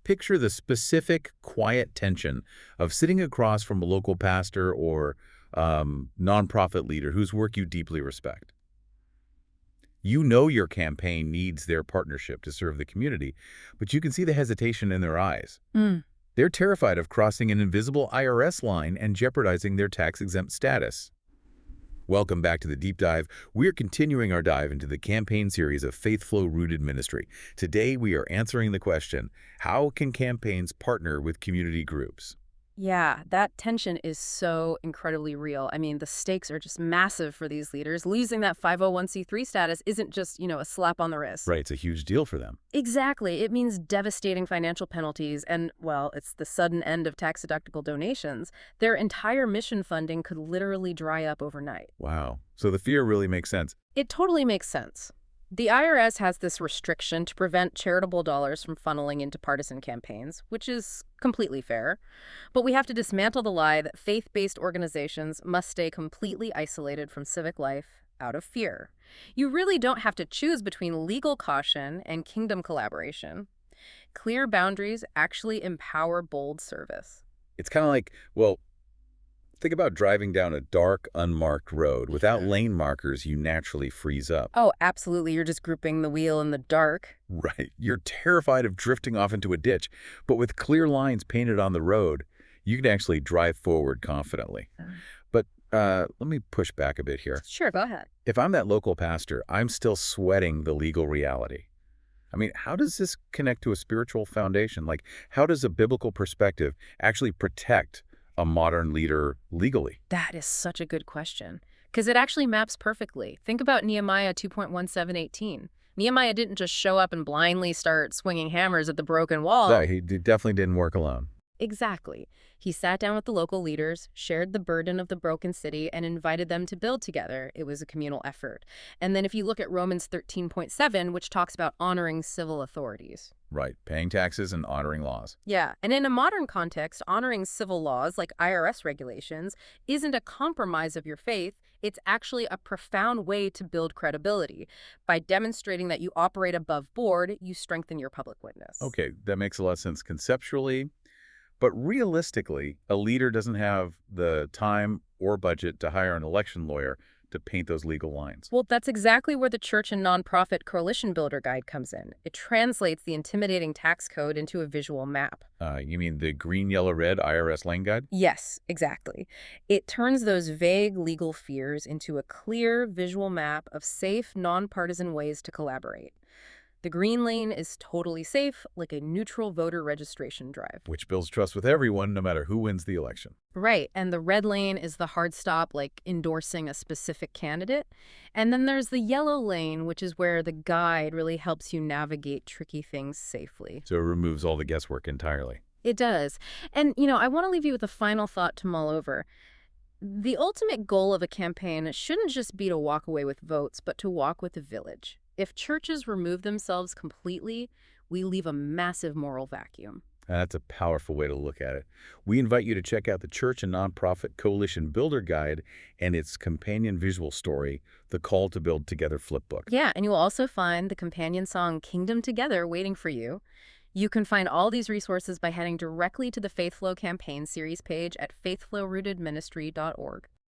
Picture the specific, quiet tension of sitting across from a local pastor or nonprofit leader whose work you deeply respect. You know your campaign needs their partnership to serve the community, but you can see the hesitation in their eyes. Mm. They're terrified of crossing an invisible IRS line and jeopardizing their tax-exempt status. Welcome back to the Deep Dive. We're continuing our dive into the campaign series of Faith Flow-Rooted Ministry. Today, we are answering the question, how can campaigns partner with community groups? Yeah, that tension is so incredibly real. I mean, the stakes are just massive for these leaders. Losing that 501c3 status isn't just, a slap on the wrist. Right, it's a huge deal for them. Exactly. It means devastating financial penalties and, well, it's the sudden end of tax-deductible donations. Their entire mission funding could literally dry up overnight. Wow. So the fear really makes sense. It totally makes sense. The IRS has this restriction to prevent charitable dollars from funneling into partisan campaigns, which is completely fair. But we have to dismantle the lie that faith-based organizations must stay completely isolated from civic life out of fear. You really don't have to choose between legal caution and kingdom collaboration. Clear boundaries actually empower bold service. It's kind of like, well, think about driving down a dark, unmarked road. Without lane markers, you naturally freeze up. Oh, absolutely. You're just gripping the wheel in the dark. Right. You're terrified of drifting off into a ditch. But with clear lines painted on the road, you can actually drive forward confidently. But let me push back a bit here. Sure, go ahead. If I'm that local pastor, I'm still sweating the legal reality. I mean, how does this connect to a spiritual foundation? Like, how does a biblical perspective actually protect a modern leader legally? That is such a good question, because it actually maps perfectly. Think about Nehemiah 2.1718. Nehemiah didn't just show up and blindly start swinging hammers at the broken wall. Yeah, he definitely didn't work alone. Exactly. He sat down with the local leaders, shared the burden of the broken city, and invited them to build together. It was a communal effort. And then if you look at Romans 13.7, which talks about honoring civil authorities. Right, paying taxes and honoring laws. Yeah, and in a modern context, honoring civil laws like IRS regulations isn't a compromise of your faith. It's actually a profound way to build credibility. By demonstrating that you operate above board, you strengthen your public witness. Okay, that makes a lot of sense conceptually. But realistically, a leader doesn't have the time or budget to hire an election lawyer to paint those legal lines. Well, that's exactly where the Church and Nonprofit Coalition Builder Guide comes in. It translates the intimidating tax code into a visual map. You mean the green, yellow, red IRS lane guide? Yes, exactly. It turns those vague legal fears into a clear visual map of safe, nonpartisan ways to collaborate. The green lane is totally safe, like a neutral voter registration drive. Which builds trust with everyone, no matter who wins the election. Right, and the red lane is the hard stop, like endorsing a specific candidate. And then there's the yellow lane, which is where the guide really helps you navigate tricky things safely. So it removes all the guesswork entirely. It does. And, I want to leave you with a final thought to mull over. The ultimate goal of a campaign shouldn't just be to walk away with votes, but to walk with the village. If churches remove themselves completely, we leave a massive moral vacuum. That's a powerful way to look at it. We invite you to check out the Church and Nonprofit Coalition Builder Guide and its companion visual story, The Call to Build Together Flipbook. Yeah, and you will also find the companion song Kingdom Together waiting for you. You can find all these resources by heading directly to the Faith Flow campaign series page at faithflowrootedministry.org.